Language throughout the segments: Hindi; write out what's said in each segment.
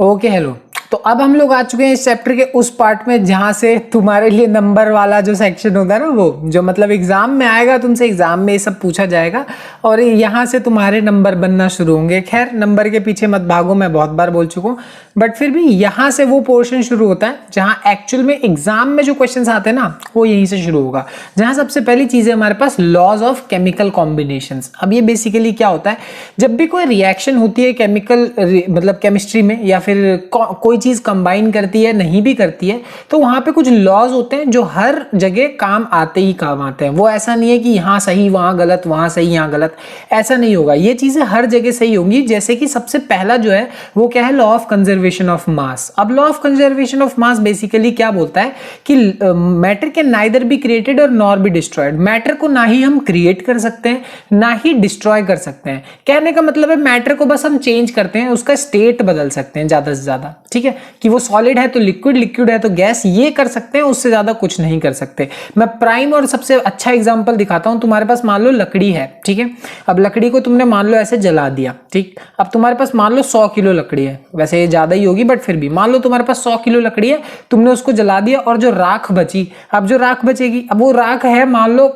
Okay hello. तो अब हम लोग आ चुके हैं इस चैप्टर के उस पार्ट में जहाँ से तुम्हारे लिए नंबर वाला जो सेक्शन होता है ना, वो जो मतलब एग्जाम में आएगा, तुमसे एग्जाम में ये सब पूछा जाएगा और यहाँ से तुम्हारे नंबर बनना शुरू होंगे। खैर नंबर के पीछे मत भागो, मैं बहुत बार बोल चुका हूँ, बट फिर भी यहाँ से वो पोर्शन शुरू होता है जहाँ एक्चुअल में एग्जाम में जो क्वेश्चन आते हैं ना, वो यहीं से शुरू होगा। जहाँ सबसे पहली चीज है हमारे पास लॉज ऑफ केमिकल कॉम्बिनेशंस। अब ये बेसिकली क्या होता है, जब भी कोई रिएक्शन होती है केमिकल मतलब केमिस्ट्री में, या फिर कोई चीज कंबाइन करती है नहीं भी करती है, तो वहां पे कुछ लॉज होते हैं जो हर जगह काम आते ही काम आते हैं। वो ऐसा नहीं है कि यहाँ सही वहां गलत, वहां सही यहाँ गलत, ऐसा नहीं होगा। ये चीजें हर जगह सही होंगी। जैसे कि सबसे पहला जो है वो क्या है, law of conservation of mass. अब law of conservation of mass basically क्या बोलता है कि matter can neither be created और नॉर बी डिस्ट्रॉयड। मैटर को ना ही हम क्रिएट कर सकते हैं ना ही डिस्ट्रॉय कर सकते हैं। कहने का मतलब है मैटर को बस हम चेंज करते हैं, उसका स्टेट बदल सकते हैं ज्यादा से ज्यादा, ठीक है, कि वो सॉलिड है तो लिक्विड, लिक्विड है तो गैस, ये कर सकते हैं, उससे ज्यादा कुछ नहीं कर सकते। मैं प्राइम और सबसे अच्छा एग्जांपल दिखाता हूं। तुम्हारे पास मान लो लकड़ी है, ठीक है। अब लकड़ी को तुमने मान लो ऐसे जला दिया, ठीक। अब तुम्हारे पास मान लो 100 किलो लकड़ी है, वैसे ये ज्यादा ही होगी बट फिर भी मान लो तुम्हारे पास 100 किलो लकड़ी है, तुमने उसको जला दिया और जो राख बची, अब जो राख बचेगी, अब वो राख है मान लो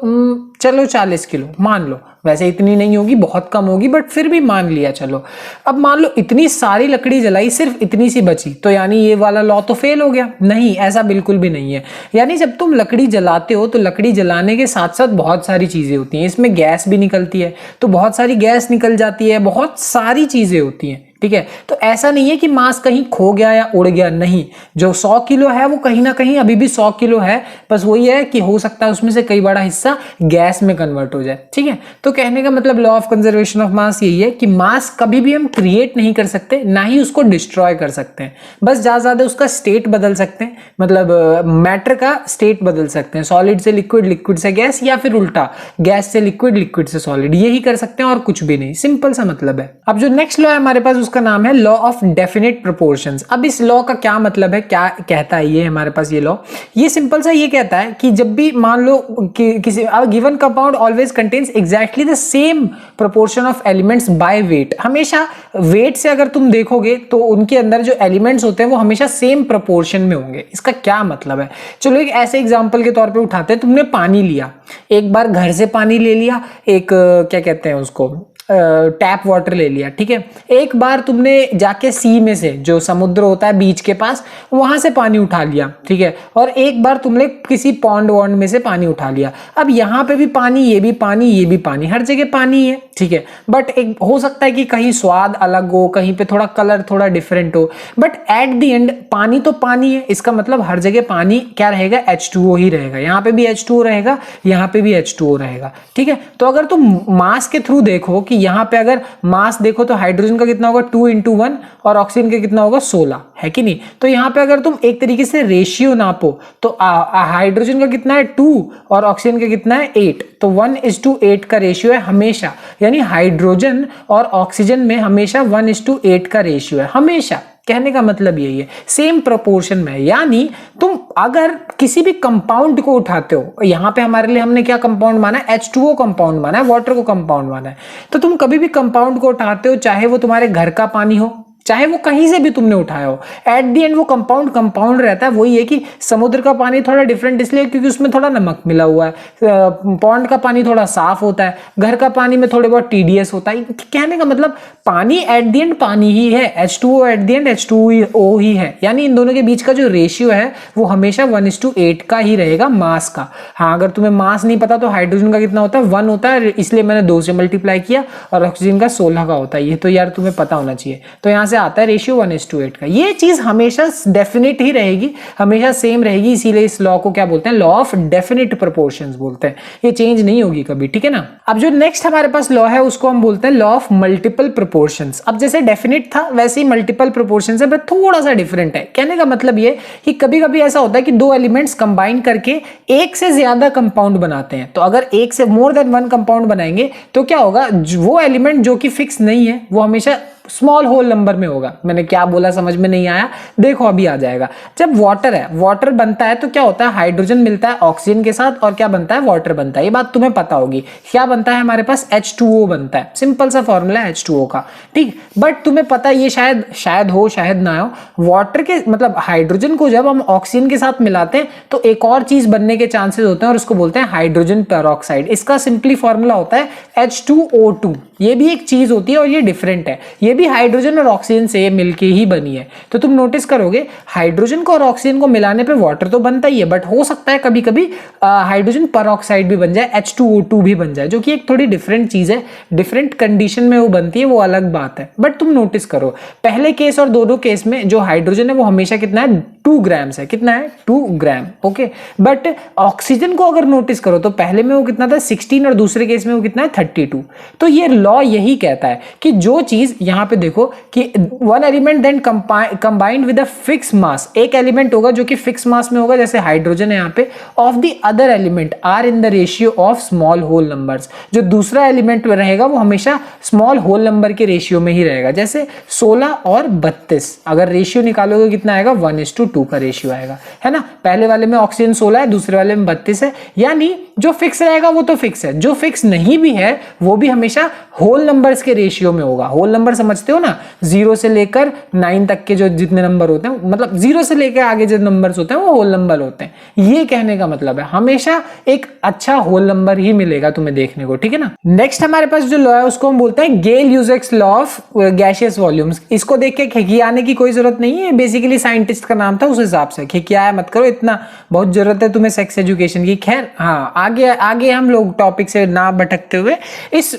चलो 40 किलो मान लो, वैसे इतनी नहीं होगी, बहुत कम होगी, बट फिर भी मान लिया चलो। अब मान लो इतनी सारी लकड़ी जलाई, सिर्फ इतनी सी बची, तो यानी ये वाला लॉ तो फेल हो गया। नहीं, ऐसा बिल्कुल भी नहीं है। यानी जब तुम लकड़ी जलाते हो तो लकड़ी जलाने के साथ साथ बहुत सारी चीजें होती हैं, इसमें गैस भी निकलती है, तो बहुत सारी गैस निकल जाती है, बहुत सारी चीजें होती हैं, ठीक है। तो ऐसा नहीं है कि मास कहीं खो गया या उड़ गया, नहीं। जो 100 किलो है वो कहीं ना कहीं अभी भी 100 किलो है, बस वही है कि हो सकता है उसमें से कई बड़ा हिस्सा गैस में कन्वर्ट हो जाए, ठीक है। तो कहने का मतलब लॉ ऑफ कंजर्वेशन ऑफ मास यही है कि मास कभी भी हम क्रिएट नहीं कर सकते, ना ही उसको डिस्ट्रॉय कर सकते हैं, बस ज्यादा ज्यादा उसका स्टेट बदल सकते हैं, मतलब मैटर का स्टेट बदल सकते हैं, सॉलिड से लिक्विड, लिक्विड से गैस, या फिर उल्टा गैस से लिक्विड, लिक्विड से सॉलिड, यही कर सकते हैं और कुछ भी नहीं। सिंपल सा मतलब है। अब जो नेक्स्ट लॉ है हमारे पास उसका नाम है लॉ ऑफ डेफिनेट प्रोपोर्शंस। अब इस लॉ का क्या मतलब है, क्या कहता है ये हमारे पास ये लॉ, ये सिंपल सा ये कहता है कि जब भी मान लो कि किसी given compound always contains exactly the same proportion of elements by weight. हमेशा वेट से अगर तुम देखोगे तो उनके अंदर जो एलिमेंट्स होते हैं वो हमेशा सेम प्रोपोर्शन में होंगे। इसका क्या मतलब है, चलो एक ऐसे एग्जांपल के तौर पे उठाते हैं। तुमने पानी लिया, एक बार घर से पानी ले लिया, एक क्या कहते हैं उसको, टैप वाटर ले लिया, ठीक है। एक बार तुमने जाके सी में से, जो समुद्र होता है बीच के पास, वहां से पानी उठा लिया, ठीक है। और एक बार तुमने किसी पॉन्ड वॉन्ड में से पानी उठा लिया। अब यहाँ पे भी पानी, ये भी पानी, ये भी पानी, हर जगह पानी है, ठीक है। बट एक हो सकता है कि कहीं स्वाद अलग हो, कहीं पे थोड़ा कलर थोड़ा डिफरेंट हो, बट एट द एंड पानी तो पानी है। इसका मतलब हर जगह पानी क्या रहेगा, H2O ही रहेगा। यहाँ पे भी H2O रहेगा, यहाँ पे भी H2O रहेगा, ठीक है। तो अगर तुम मास के थ्रू देखो कि यहाँ पे अगर मास देखो तो हाइड्रोजन का कितना होगा 2 × 1 और ऑक्सीजन का कितना होगा 16, है कि नहीं। तो यहाँ पे अगर तुम एक तरीके से रेशियो नापो तो हाइड्रोजन का कितना है 2 और ऑक्सीजन का कितना है 8, तो 1:8 का रेशियो है हमेशा। यानी हाइड्रोजन और ऑक्सीजन में हमेशा 1:8 का रेशियो है हमेशा। कहने का मतलब यही है, सेम प्रोपोर्शन में। यानी तुम अगर किसी भी कंपाउंड को उठाते हो, यहां पे हमारे लिए हमने क्या कंपाउंड माना है, H2O कंपाउंड माना है, वाटर को कंपाउंड माना है। तो तुम कभी भी कंपाउंड को उठाते हो, चाहे वो तुम्हारे घर का पानी हो, चाहे वो कहीं से भी तुमने उठाया हो, एट द एंड वो कंपाउंड कंपाउंड रहता है। वही है कि समुद्र का पानी थोड़ा डिफरेंट इसलिए क्योंकि उसमें थोड़ा नमक मिला हुआ है, पॉन्ड का पानी थोड़ा साफ होता है, घर का पानी में थोड़े बहुत TDS होता है। कहने का मतलब पानी एट द एंड पानी ही है, H2O at the end H2O ही है। यानी इन दोनों के बीच का जो रेशियो है वो हमेशा 1:8 का ही रहेगा मास का। हाँ, अगर तुम्हें मास नहीं पता तो हाइड्रोजन का कितना होता है 1 होता है, इसलिए मैंने 2 से मल्टीप्लाई किया, और ऑक्सीजन का 16 का होता है। ये तो यार तुम्हें पता होना चाहिए। तो यहाँ से आता है रेशियो 1:8 का। ये चीज हमेशा डेफिनेट ही रहेगी, हमेशा सेम रहेगी, इसीलिए इस लॉ को क्या बोलते हैं, लॉ ऑफ डेफिनेट प्रोपोर्शंस बोलते हैं। ये चेंज नहीं होगी कभी, ठीक है ना। अब जो नेक्स्ट हमारे पास लॉ है उसको हम बोलते हैं लॉ ऑफ मल्टीपल प्रोपोर्शंस। अब जैसे डेफिनेट था वैसे ही मल्टीपल प्रोपोर्शंस है, बट थोड़ा सा डिफरेंट है। कहने का मतलब ये कि कभी कभी ऐसा होता है कि 2 एलिमेंट्स कंबाइन करके एक से ज्यादा कंपाउंड बनाते हैं। तो अगर एक से मोर देन 1 कंपाउंड बनाएंगे तो क्या होगा, वो एलिमेंट जो कि फिक्स नहीं है वो हमेशा स्मॉल होल नंबर में होगा। मैंने क्या बोला समझ में नहीं आया, देखो अभी आ जाएगा। जब वाटर है, वाटर बनता है तो क्या होता है, हाइड्रोजन मिलता है ऑक्सीजन के साथ और क्या बनता है, वाटर बनता है। ये बात तुम्हें पता होगी। क्या बनता है हमारे पास, H2O बनता है। सिंपल सा फॉर्मूला है H2O का, ठीक। बट तुम्हें पता है ये शायद हो शायद ना हो, वाटर के मतलब हाइड्रोजन को जब हम ऑक्सीजन के साथ मिलाते हैं तो एक और चीज बनने के चांसेस होते हैं और उसको बोलते हैं हाइड्रोजन पेरोक्साइड। इसका सिंपली फॉर्मूला होता है H2O2। ये भी एक चीज होती है और ये डिफरेंट है, ये भी हाइड्रोजन और ऑक्सीजन से मिलके ही बनी है। तो तुम नोटिस करोगे हाइड्रोजन को और ऑक्सीजन को मिलाने पे वाटर तो बनता ही है, बट हो सकता है कभी कभी हाइड्रोजन पेरोक्साइड भी बन जाए, H2O2 भी बन जाए, जो कि एक थोड़ी डिफरेंट चीज है। डिफरेंट कंडीशन में वो बनती है, वो अलग बात है। बट तुम नोटिस करो पहले केस और दोनों केस में जो हाइड्रोजन है वो हमेशा कितना है, 2 ग्राम्स है। कितना है, 2 ग्राम, ओके। बट ऑक्सीजन को अगर नोटिस करो तो पहले में वो कितना था, 16, और दूसरे केस में वो कितना है, 32। तो ये लॉ यही कहता है कि जो चीज यहां पे देखो कि one element then combined with a fix mass, एक एलिमेंट होगा जो कि फिक्स मास में होगा, जैसे हाइड्रोजन है यहाँ पे, of the other element are in the ratio of small whole numbers. जो दूसरा एलिमेंट रहेगा वो हमेशा स्मॉल होल नंबर के रेशियो में ही रहेगा। जैसे 16 और 32 अगर रेशियो निकालोगे कितना आएगा, 1:2 का रेशियो आएगा, है ना। पहले वाले में ऑक्सीजन 16 है, दूसरे वाले में 32 है। यानी जो फिक्स रहेगा वो तो फिक्स है, जो फिक्स नहीं भी है वो भी हमेशा होल नंबर्स के रेशियो में होगा। होल नंबर समझते हो ना, 0 से लेकर 9 तक के जो जितने नंबर होते हैं, मतलब 0 से लेकर आगे जो नंबर्स होते हैं वो होल नंबर होते हैं। ये कहने का मतलब है हमेशा एक अच्छा होल नंबर ही मिलेगा तुम्हें देखने को, ठीक है ना। नेक्स्ट हमारे पास जो लॉ है उसको हम बोलते हैं गेल यूजेक्स लॉ ऑफ गैसियस वॉल्यूम्स। इसको देख के खिखियाने की कोई जरूरत नहीं है, बेसिकली साइंटिस्ट का नाम था, उस हिसाब से खिखियाया मत करो, इतना बहुत जरूरत है तुम्हें सेक्स एजुकेशन की। खैर हाँ, आगे हम लोग टॉपिक से ना भटकते हुए इस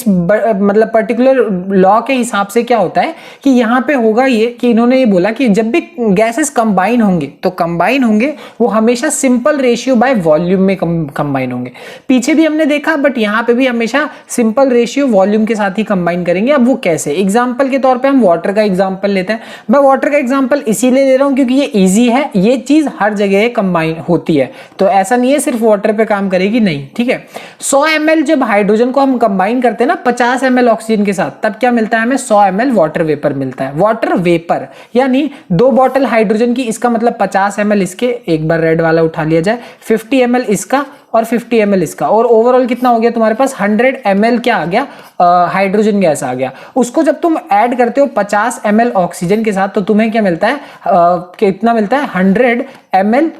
मतलब पर्टिकुलर लॉ के हिसाब से क्या होता है कि यहाँ पे होगा ये कि इन्होंने ये बोला कि जब भी गैसेस कंबाइन होंगे तो कंबाइन होंगे वो हमेशा सिंपल रेशियो बाय वॉल्यूम में कंबाइन होंगे। पीछे भी हमने देखा, बट यहाँ पे भी हमेशा सिंपल रेशियो वॉल्यूम के साथ ही कंबाइन करेंगे। अब वो कैसे, एग्जांपल के तौर पे हम वाटर का एग्जांपल लेते हैं। मैं वाटर का एग्जांपल इसीलिए ले रहा हूँ क्योंकि ये इजी है, ये चीज हर जगह कंबाइन होती है, तो ऐसा नहीं है सिर्फ वाटर पे काम करेगी, नहीं, ठीक है। 100 ml जब हाइड्रोजन को हम कंबाइन करते हैं ना 50 ml ऑक्सीजन के साथ, तब क्या मिलता है हमें, 100 ml वाटर वेपर मिलता है। वाटर वेपर यानी 2 बॉटल हाइड्रोजन की, इसका मतलब 50 ml इसके, एक बार रेड वाला उठा लिया जाए, 50 ml इसका और 50 ml इसका, और ओवरऑल कितना हो गया तुम्हारे पास, 100 ml क्या आ गया, हाइड्रोजन गैस आ गया। उसको जब तुम ऐड करते हो 50 ml ऑक्सीजन के साथ तो तुम्हें क्या मिलता है, कितना मिलता है, 100 ml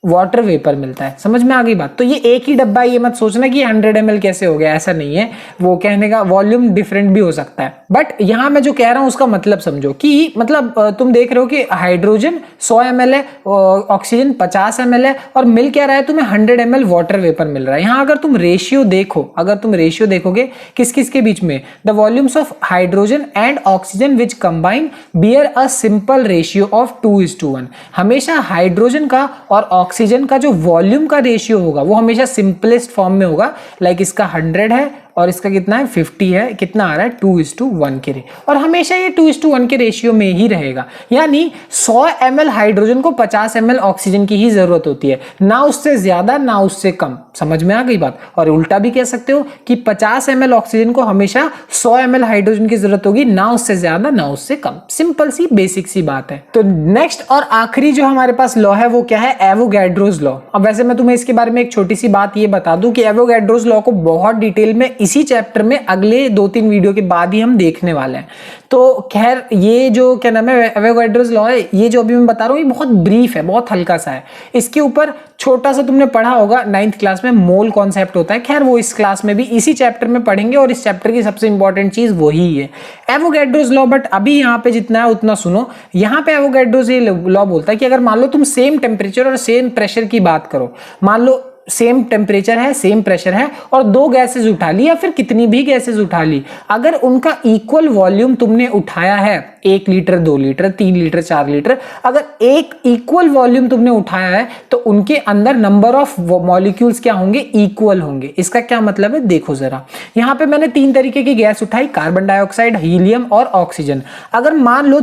वाटर वेपर मिलता है। समझ में आ गई बात। तो ये एक ही डब्बा है, ये मत सोचना कि 100 ml कैसे हो गया, ऐसा नहीं है। वो कहने का वॉल्यूम डिफरेंट भी हो सकता है, बट यहां मैं जो कह रहा हूं उसका मतलब समझो कि मतलब तुम देख रहे हो कि हाइड्रोजन 100 ml है, ऑक्सीजन 50 ml है, और मिल क्या रहा है तुम्हें, 100 ml वाटर वेपर मिल रहा है। यहां अगर तुम रेशियो देखो, अगर तुम रेशियो देखोगे किस किस के बीच में, the volumes of hydrogen and oxygen which combine bear a simple ratio of 2:1। हमेशा हाइड्रोजन का और ऑक्सीजन का जो वॉल्यूम का रेशियो होगा वो हमेशा सिंपलेस्ट फॉर्म में होगा। लाइक इसका 100 है और इसका कितना है, 50 है, कितना आ रहा है, 2:1 के और हमेशा ये 2:1 के रेशियो में ही रहेगा। यानी 100 ml हाइड्रोजन को 50 ml ऑक्सीजन की ही जरूरत होती है, ना उससे ज्यादा ना उससे कम। समझ में आ गई बात। और उल्टा भी कह सकते हो कि 50 ml ऑक्सीजन को हमेशा 100 ml हाइड्रोजन की जरूरत होगी, ना उससे ज्यादा ना उससे कम। सिंपल सी बेसिक सी बात है। तो नेक्स्ट और आखिरी जो हमारे पास लॉ है वो क्या है, एवोगैड्रोस लॉ। अब वैसे मैं तुम्हें इसके बारे में एक छोटी सी बात ये बता दूं कि एवोगैड्रोस लॉ को बहुत डिटेल में इसी चैप्टर में अगले 2-3 वीडियो के बाद ही हम देखने वाले हैं। तो खैर ये जो क्या नाम है, एवोगैड्रोस लॉ है, ये जो अभी मैं बता रहा हूँ ये बहुत ब्रीफ है, बहुत हल्का सा है। इसके ऊपर छोटा सा तुमने पढ़ा होगा 9th क्लास में, मोल कॉन्सेप्ट होता है। खैर वो इस क्लास में भी इसी चैप्टर में पढ़ेंगे और इस चैप्टर की सबसे इंपॉर्टेंट चीज वही है, एवोगैड्रोस लॉ। बट अभी यहाँ पे जितना है उतना सुनो। यहाँ पे एवोगैड्रोस ये लॉ बोलता है कि अगर मान लो तुम सेम टेम्परेचर और सेम प्रेशर की बात करो, मान लो सेम टेम्परेचर है, सेम प्रेशर है, और 2 गैसेस उठा ली या फिर कितनी भी गैसेस उठा ली, अगर उनका इक्वल वॉल्यूम तुमने उठाया है, 1 लीटर 2 लीटर 3 लीटर 4 लीटर, अगर एक इक्वल वॉल्यूम तुमने उठाया है तो उनके अंदर नंबर ऑफ मॉलिक्यूल्स क्या होंगे, इक्वल होंगे। इसका क्या मतलब है, देखो जरा। यहां पे मैंने 3 तरीके की गैस उठाई, कार्बन डाइऑक्साइड, हीलियम और ऑक्सीजन। अगर मान लो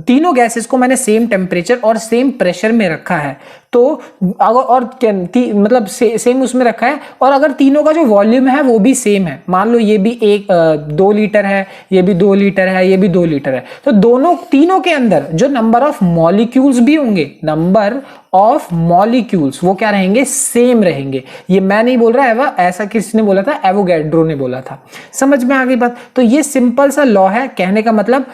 तीनों गैसेस को मैंने सेम टेम्परेचर और सेम प्रेशर में रखा है, तो अगर और मतलब सेम उसमें रखा है, और अगर तीनों का जो वॉल्यूम है वो भी सेम है, मान लो ये भी 2 लीटर है, ये भी 2 लीटर है, ये भी 2 लीटर है, तो दोनों तीनों के अंदर जो नंबर ऑफ मॉलिक्यूल्स भी होंगे, नंबर ऑफ मॉलिक्यूल्स वो क्या रहेंगे, सेम रहेंगे। ये मैं नहीं बोल रहा है, वह ऐसा किसने बोला था, एवोगैड्रो ने बोला था। समझ में आ गई बात। तो ये सिंपल सा लॉ है, कहने का मतलब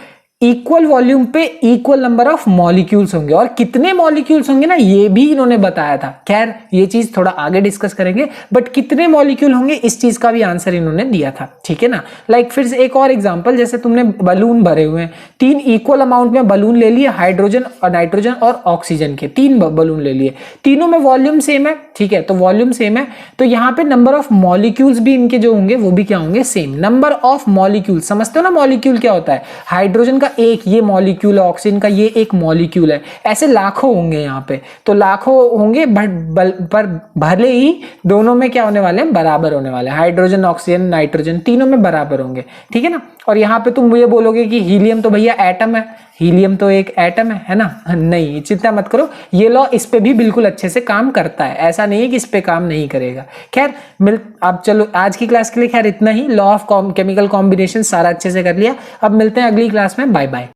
इक्वल वॉल्यूम पे इक्वल नंबर ऑफ मॉलिक्यूल्स होंगे, और कितने मॉलिक्यूल्स होंगे ना ये भी इन्होंने बताया था। खैर ये चीज थोड़ा आगे डिस्कस करेंगे, बट कितने मॉलिक्यूल होंगे इस चीज का भी आंसर इन्होंने दिया था, ठीक है ना। लाइक फिर से एक और एग्जांपल, जैसे तुमने बलून भरे हुए हैं, 3 इक्वल अमाउंट में बलून ले लिए, हाइड्रोजन और नाइट्रोजन और ऑक्सीजन के 3 बलून ले लिए, तीनों में वॉल्यूम सेम है, ठीक है, तो वॉल्यूम सेम है, तो यहाँ पे नंबर ऑफ मॉलिक्यूल्स भी इनके जो होंगे वो भी क्या होंगे, सेम। नंबर ऑफ मॉलिक्यूल, समझते हो ना मॉलिक्यूल क्या होता है, हाइड्रोजन का एक ये मॉलिक्यूल है, ऑक्सीजन का ये एक मॉलिक्यूल है, ऐसे लाखों होंगे यहाँ पे, तो लाखों होंगे, पर भले ही दोनों में क्या होने वाले हैं, बराबर होने वाले हैं, हाइड्रोजन ऑक्सीजन नाइट्रोजन तीनों में बराबर होंगे, ठीक है ना। और यहाँ पे तुम ये बोलोगे कि हीलियम तो भैया एटम है, हीलियम तो एक एटम है ना, नहीं, चिंता मत करो, ये लॉ इस पे भी बिल्कुल अच्छे से काम करता है, ऐसा नहीं है कि इस पे काम नहीं करेगा। खैर अब चलो आज की क्लास के लिए खैर इतना ही, लॉ ऑफ केमिकल कॉम्बिनेशन सारा अच्छे से कर लिया, अब मिलते हैं अगली क्लास में, बाय बाय।